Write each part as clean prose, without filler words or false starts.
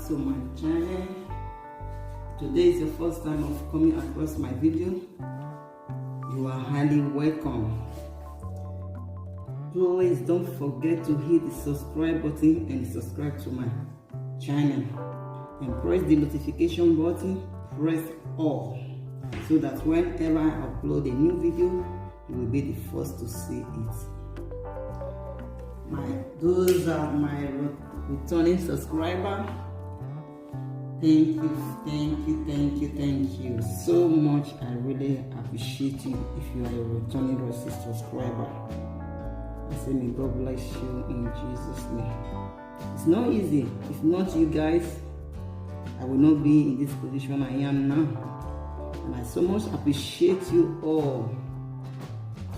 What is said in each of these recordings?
back to my channel. Today is the first time of coming across my video. You are highly welcome. Please don't forget to hit the subscribe button and subscribe to my channel, and press the notification button, press all, so that whenever I upload a new video, you will be the first to see it. Those are my returning subscribers. Thank you so much. I really appreciate you. If you are a returning subscriber, I say may God bless you in Jesus' name. It's not easy. If not you guys, I will not be in this position I am now. And I so much appreciate you all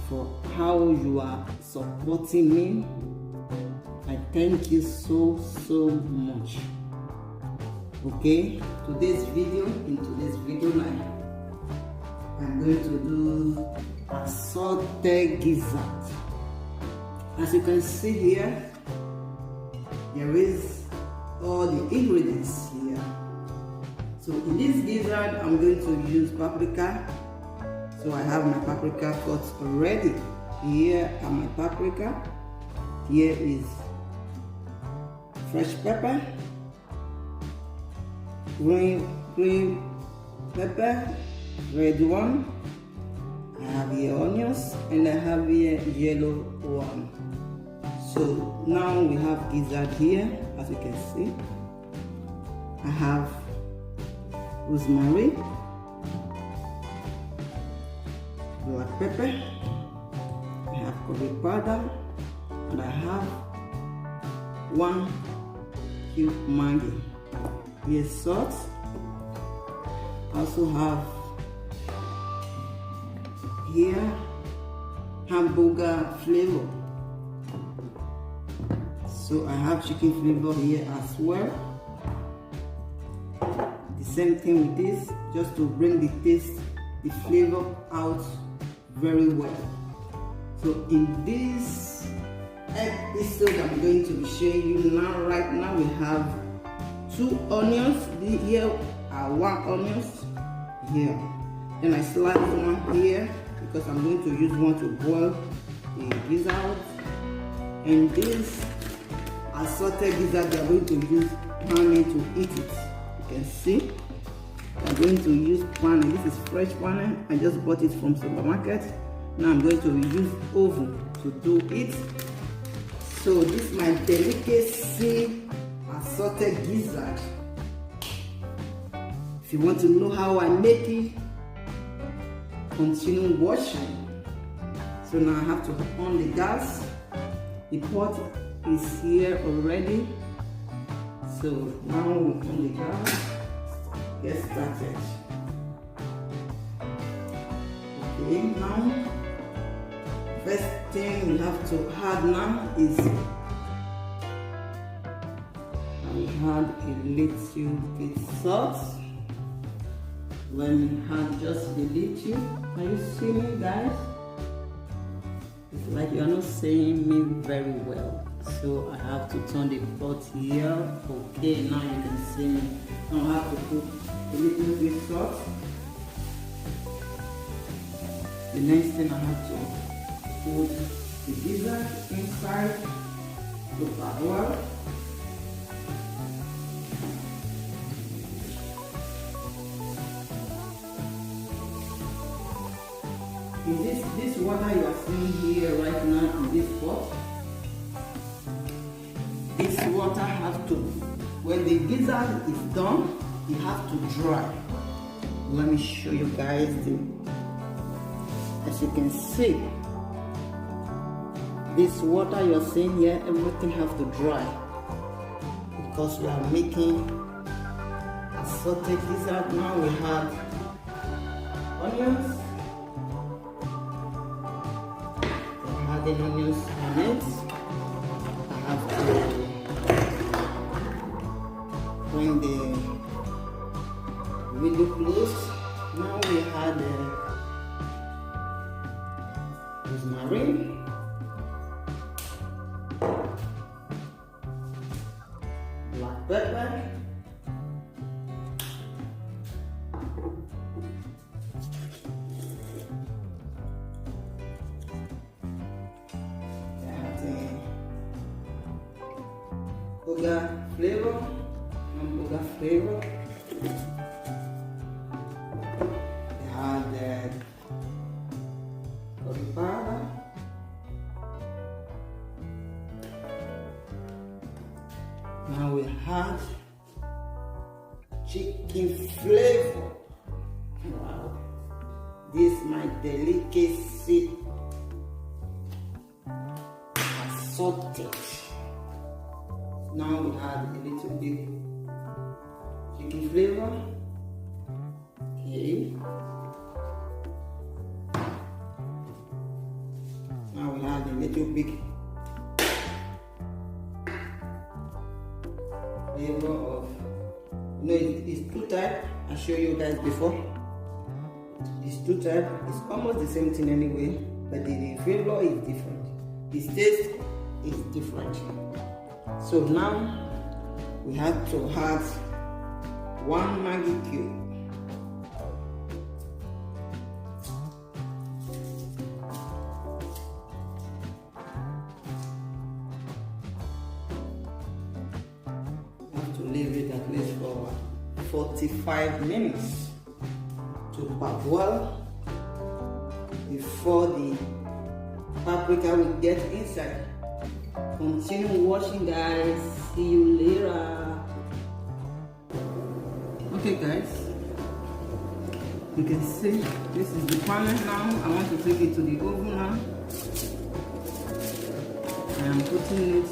for how you are supporting me. I thank you so much. Okay, in today's video line, I'm going to do assorted gizzard. As you can see here, there is all the ingredients here. So in this gizzard, I'm going to use paprika. So I have my paprika cut already. Here are my paprika. Here is fresh pepper, green pepper, red one. I have here onions, and I have here yellow one. So now we have gizzard here, as you can see. I have rosemary, black pepper, I have curry powder, and I have 1 cube Maggi. Here's salt. I also have here hamburger flavor. So I have chicken flavor here as well. The same thing with this, just to bring the taste, the flavor out very well. So in this episode, I'm going to be showing you now. Right now we have 2 onions. Here are 1 onions here. Then I slice one here because I'm going to use one to boil the gizzard. And this assorted gizzard, we are going to use pane to eat it. You can see I'm going to use pane. This is fresh pane. I just bought it from supermarket. Now I'm going to use oven to do it. So this is my delicacy assorted gizzard. If you want to know how I make it, continue watching. So now I have to on the gas. The pot is here already. So now we on the gas. Get started. Okay, now first thing we have to add now is I will add a little bit salt. Let me add just a little. Can you see me, guys? It's like you are not seeing me very well. So I have to turn the pot here. Okay, now you can see me. Now I have to put a little bit salt. The next thing I have to put the gizzard inside the bowl. This water you are seeing here right now in this pot, this water has to, when the gizzard is done, it has to dry. Let me show you guys as you can see, this water you are seeing here, everything has to dry because we are making assorted gizzard. Now we have onions. Adding onions on it. I have to bring the window closed. Now we add rosemary, black pepper, flavor. We have the curry powder. Now we have chicken flavor. Wow, this is my delicacy, assorted. Now we have a little bit chicken flavor. Okay. Now we have a little bit flavor of, it's two types. I showed you guys before. It's two types. It's almost the same thing anyway, but the flavor is different. The taste is different. So now we have to add 1 Maggi cube. Leave it at least for 45 minutes to parboil before the paprika will get inside. Continue watching, guys. See you later. Okay, guys, you can see this is the pan now. I want to take it to the oven now. I am putting it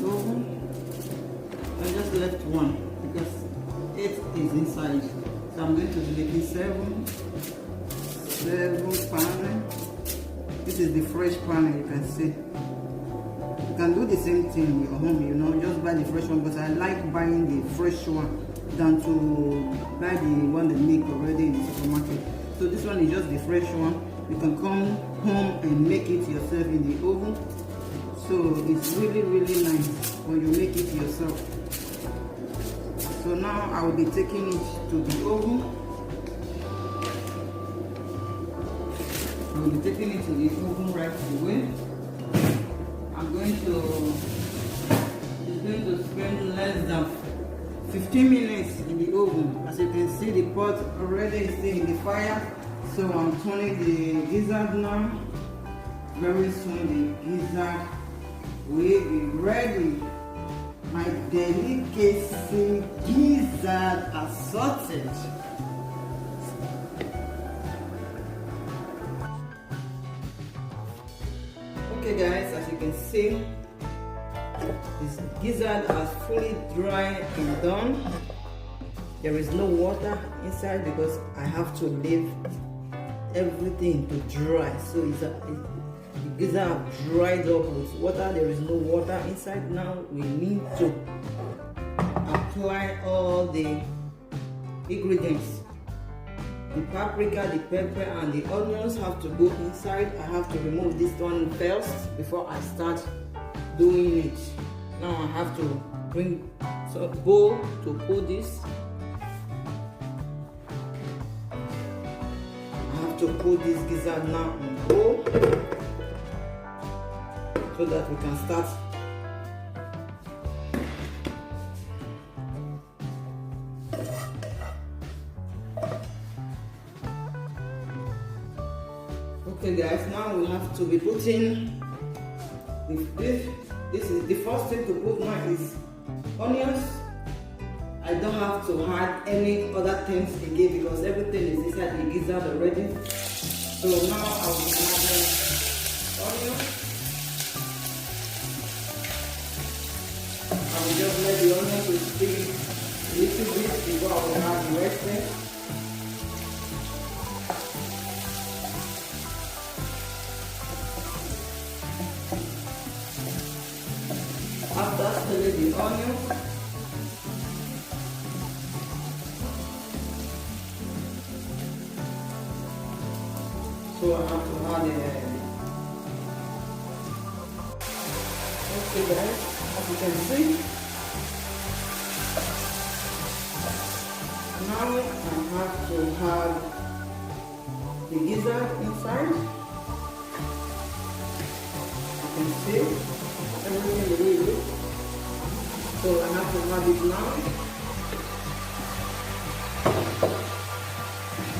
oven. I just left one because 8 is inside, so I'm going to be making 7 pan. This is the fresh pan. You can see you can do the same thing in your home, just buy the fresh one, but I like buying the fresh one than to buy the one they make already in the supermarket. So this one is just the fresh one. You can come home and make it yourself in the oven. So it's really nice when you make it yourself. So now I will be taking it to the oven. I will be taking it to the oven right away. I'm going to spend less than 15 minutes in the oven. As you can see, the pot already is still in the fire. So I'm turning the gizzard now. Very soon the gizzard will be ready. My delicacy gizzard assorted. Okay, guys, as you can see, this gizzard are fully dry and done. There is no water inside because I have to leave everything to dry. So the gizzard have dried up with water. There is no water inside. Now we need to apply all the ingredients. The paprika, the pepper, and the onions have to go inside. I have to remove this one first before I start doing it. Now I have to bring some bowl to put this. I have to put this gizzard now in bowl so that we can start. Okay, guys, now we have to be putting this is the first thing to put now is onions. I don't have to add any other things again because everything is inside the gizzard already. So now I will be adding onions. I will just let the onions to steam a little bit before I will add the rest thing. After stirring the onion, so I have to add it. Okay, guys, as you can see, now I have to have the gizzard inside. can see everything the way it looks. So I have to have it now.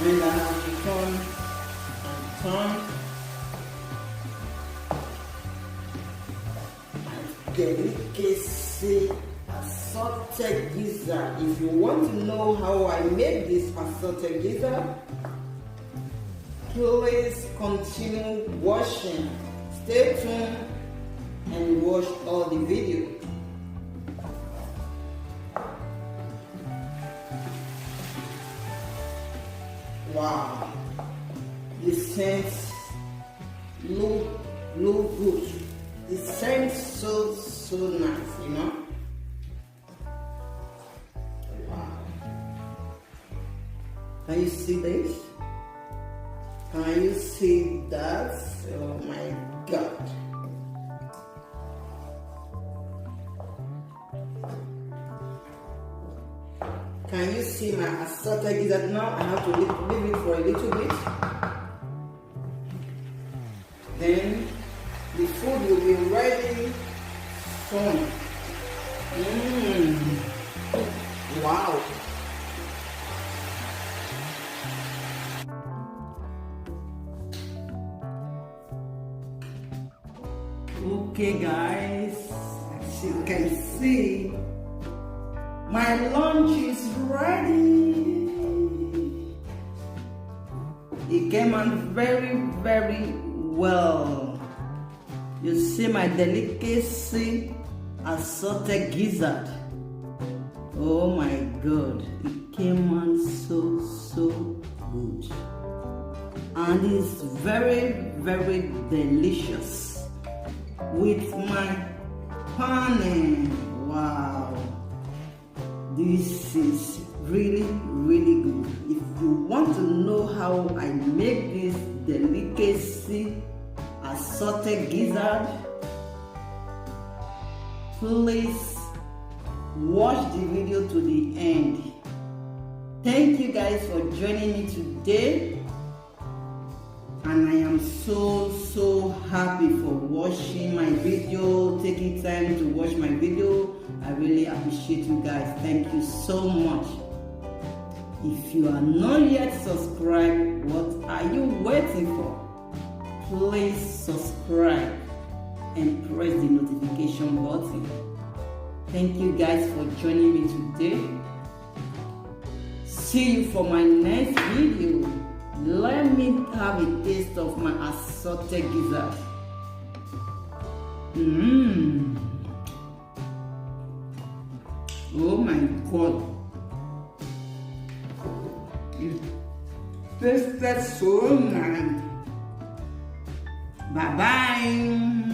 And I have to turn and delicacy assorted gizzard. If you want to know how I make this assorted gizzard, please continue watching. Stay tuned and watch all the videos. Wow, the scents look good. The scent so nice, you know. Wow. Can you see this? Can you see that? Oh my God. Can you see my assorted gizzard now? I have to leave it for a little bit. Then the food will be ready soon. Wow. Okay guys, as you can see, my lunch is ready. It came out very well. You see my delicacy assorted gizzard. Oh my God, it came out so good. And it's very delicious with my honey. Wow. This is really good. If you want to know how I make this delicacy assorted gizzard, please watch the video to the end. Thank you guys for joining me today, and I am so happy for watching my video, taking time to watch my video. I really appreciate you guys. Thank you so much. If you are not yet subscribed, what are you waiting for? Please subscribe and press the notification button. Thank you guys for joining me today. See you for my next video. Let me have a taste of my assorted gizzard. Oh my God. It tasted so nice. Bye bye.